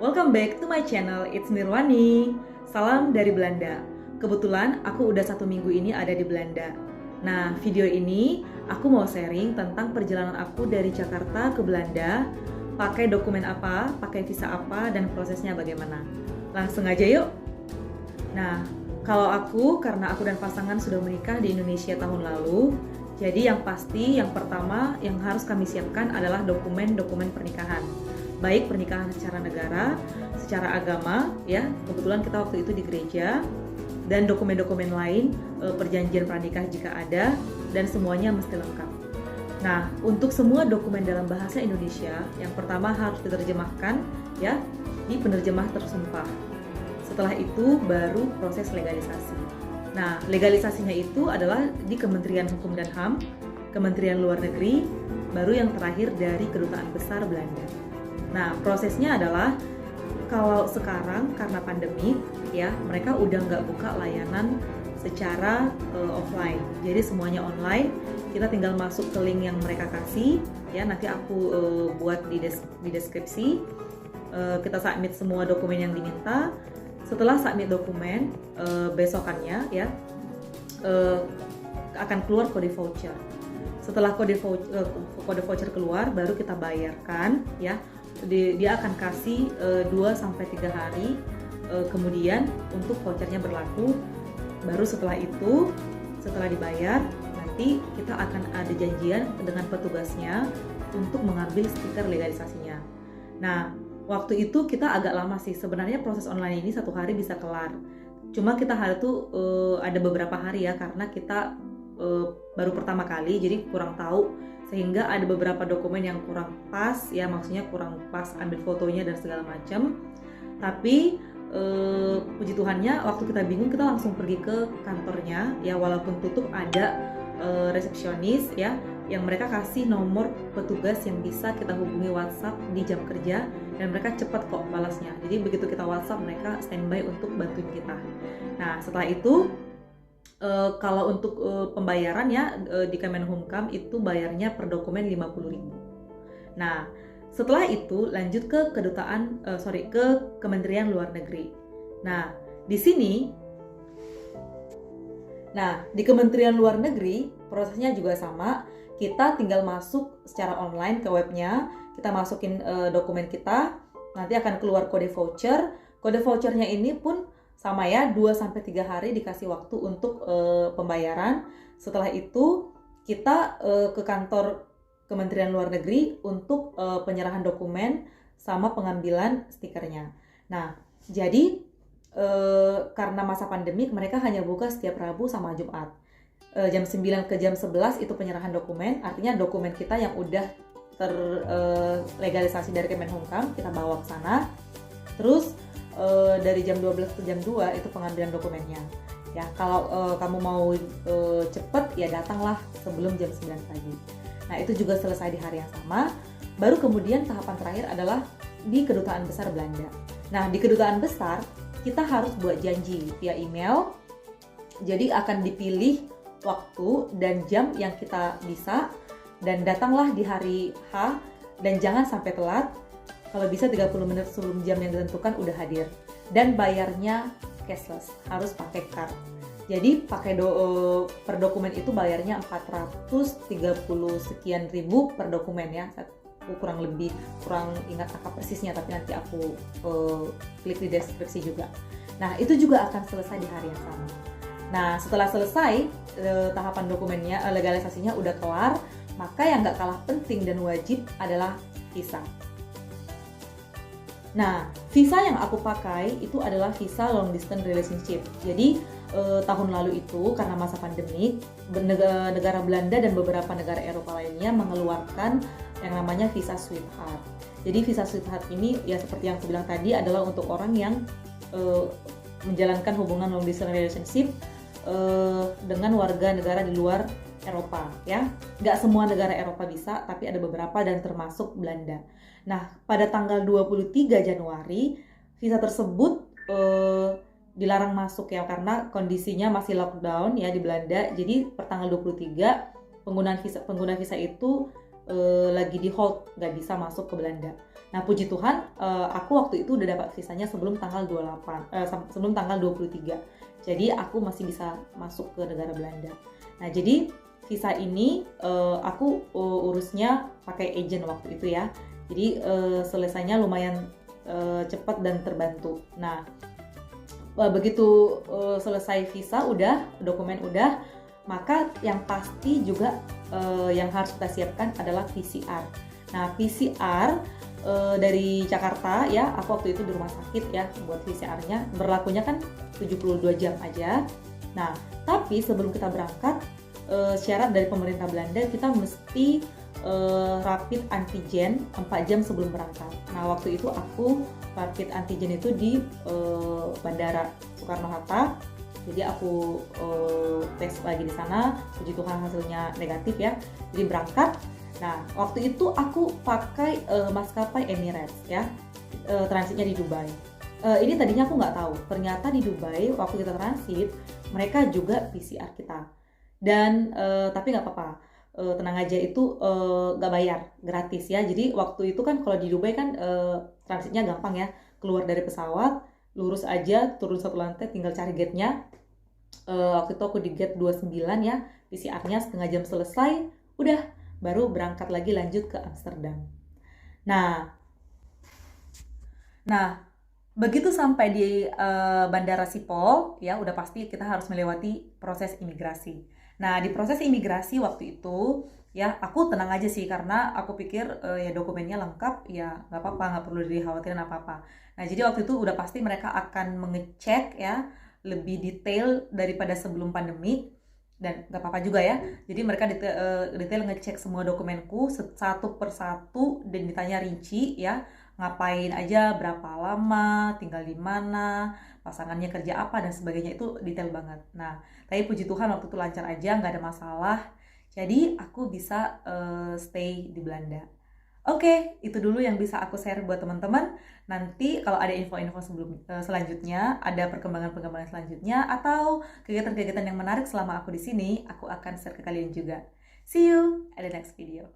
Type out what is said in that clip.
Welcome back to my channel, it's Nirwani. Salam dari Belanda. Kebetulan aku udah 1 minggu ini ada di Belanda. Nah, video ini aku mau sharing tentang perjalanan aku dari Jakarta ke Belanda. Pakai dokumen apa, pakai visa apa, dan prosesnya bagaimana. Langsung aja yuk. Nah, kalau karena aku dan pasangan sudah menikah di Indonesia tahun lalu, jadi yang pasti, yang pertama yang harus kami siapkan adalah dokumen-dokumen pernikahan. Baik pernikahan secara negara, secara agama, ya. Kebetulan kita waktu itu di gereja, dan dokumen-dokumen lain, perjanjian pranikah jika ada, dan semuanya mesti lengkap. Nah, untuk semua dokumen dalam bahasa Indonesia, yang pertama harus diterjemahkan, ya, di penerjemah tersumpah. Setelah itu baru proses legalisasi. Nah, legalisasinya itu adalah di Kementerian Hukum dan HAM, Kementerian Luar Negeri, baru yang terakhir dari Kedutaan Besar Belanda. Nah, prosesnya adalah kalau sekarang karena pandemi, ya, mereka udah nggak buka layanan secara offline. Jadi semuanya online. Kita tinggal masuk ke link yang mereka kasih, ya. Nanti aku buat di deskripsi. Kita submit semua dokumen yang diminta. Setelah submit dokumen, besokannya, ya, akan keluar kode voucher. Setelah kode voucher keluar, baru kita bayarkan, ya. Dia akan kasih 2-3 hari kemudian untuk vouchernya berlaku. Baru setelah itu, setelah dibayar, nanti kita akan ada janjian dengan petugasnya untuk mengambil stiker legalisasinya. Nah, waktu itu kita agak lama sih. Sebenarnya proses online ini 1 hari bisa kelar. Cuma kita ada beberapa hari, ya, karena kita baru pertama kali, jadi kurang tahu, sehingga ada beberapa dokumen yang kurang pas, ya, maksudnya kurang pas ambil fotonya dan segala macam. Tapi puji Tuhannya waktu kita bingung, kita langsung pergi ke kantornya, ya, walaupun tutup ada resepsionis, ya, yang mereka kasih nomor petugas yang bisa kita hubungi WhatsApp di jam kerja, dan mereka cepat kok balasnya. Jadi begitu kita WhatsApp, mereka standby untuk bantuin kita. Nah, setelah itu kalau untuk pembayaran, ya, di Kemenhumkam itu bayarnya per dokumen 50.000. Nah, setelah itu lanjut ke ke Kementerian Luar Negeri. Nah, di Kementerian Luar Negeri prosesnya juga sama. Kita tinggal masuk secara online ke webnya, kita masukin dokumen kita, nanti akan keluar kode voucher. Kode vouchernya ini pun sama, ya, 2-3 hari dikasih waktu untuk pembayaran. Setelah itu kita ke kantor Kementerian Luar Negeri untuk penyerahan dokumen sama pengambilan stikernya. Nah, jadi karena masa pandemik, mereka hanya buka setiap Rabu sama Jumat. Jam 9 ke jam 11 itu penyerahan dokumen, artinya dokumen kita yang udah terlegalisasi dari Kemenhumkam kita bawa ke sana. Terus dari jam 12 ke jam 2 itu pengambilan dokumennya. Ya, kalau kamu mau cepet, ya, datanglah sebelum jam 9 pagi. Nah, itu juga selesai di hari yang sama. Baru kemudian tahapan terakhir adalah di Kedutaan Besar Belanda. Nah, di Kedutaan Besar kita harus buat janji via email. Jadi akan dipilih waktu dan jam yang kita bisa, dan datanglah di hari H, dan jangan sampai telat. Kalau bisa 30 menit sebelum jam yang ditentukan udah hadir. Dan bayarnya cashless, harus pakai card. Jadi pakai per dokumen itu bayarnya 430 sekian ribu per dokumen, ya. Aku kurang ingat angka persisnya, tapi nanti aku klik di deskripsi juga. Nah, itu juga akan selesai di hari yang sama. Nah, setelah selesai tahapan dokumennya, legalisasinya udah kelar, maka yang gak kalah penting dan wajib adalah visa. Nah, visa yang aku pakai itu adalah visa long distance relationship. Jadi tahun lalu itu karena masa pandemik, negara Belanda dan beberapa negara Eropa lainnya mengeluarkan yang namanya visa sweetheart. Jadi visa sweetheart ini, ya, seperti yang aku bilang tadi, adalah untuk orang yang menjalankan hubungan long distance relationship dengan warga negara di luar Eropa, ya. Nggak semua negara Eropa bisa, tapi ada beberapa dan termasuk Belanda. Nah, pada tanggal 23 Januari visa tersebut dilarang masuk, ya, karena kondisinya masih lockdown, ya, di Belanda. Jadi per tanggal 23 pengguna visa itu lagi di hold, nggak bisa masuk ke Belanda. Nah puji Tuhan, aku waktu itu udah dapat visanya sebelum tanggal 28, sebelum tanggal 23. Jadi aku masih bisa masuk ke negara Belanda. Nah jadi visa ini aku urusnya pakai agent waktu itu ya. Jadi selesainya lumayan cepat dan terbantu. Nah begitu selesai visa udah, dokumen udah, maka yang pasti juga yang harus kita siapkan adalah PCR. Nah PCR dari Jakarta ya, aku waktu itu di rumah sakit ya buat PCR-nya, berlakunya kan 72 jam aja. Nah tapi sebelum kita berangkat, syarat dari pemerintah Belanda kita mesti rapid antigen 4 jam sebelum berangkat. Nah waktu itu aku rapid antigen itu di Bandara Soekarno-Hatta. Jadi aku tes lagi di sana, puji Tuhan hasilnya negatif ya. Jadi berangkat. Nah waktu itu aku pakai maskapai Emirates ya, transitnya di Dubai. Ini tadinya aku nggak tahu, ternyata di Dubai waktu kita transit mereka juga PCR kita. Dan tapi nggak apa-apa, tenang aja, itu nggak bayar, gratis ya. Jadi waktu itu kan kalau di Dubai kan transitnya gampang ya, keluar dari pesawat lurus aja, turun satu lantai, tinggal cari gate-nya. Waktu itu aku di gate 29 ya, PCR-nya setengah jam selesai, udah baru berangkat lagi lanjut ke Amsterdam. Nah begitu sampai di Bandara Schiphol ya, udah pasti kita harus melewati proses imigrasi. Nah di proses imigrasi waktu itu ya aku tenang aja sih, karena aku pikir ya dokumennya lengkap ya, nggak apa-apa, nggak perlu dikhawatirin apa-apa. Nah jadi waktu itu udah pasti mereka akan mengecek ya lebih detail daripada sebelum pandemi, dan nggak apa-apa juga ya. Jadi mereka detail ngecek semua dokumenku satu persatu dan ditanya rinci ya, ngapain aja, berapa lama, tinggal di mana, pasangannya kerja apa dan sebagainya, itu detail banget. Nah tapi puji Tuhan waktu itu lancar aja, nggak ada masalah. Jadi aku bisa stay di Belanda. Oke, itu dulu yang bisa aku share buat teman-teman. Nanti kalau ada info-info selanjutnya, ada perkembangan-perkembangan selanjutnya, atau kegiatan-kegiatan yang menarik selama aku di sini, aku akan share ke kalian juga. See you at the next video.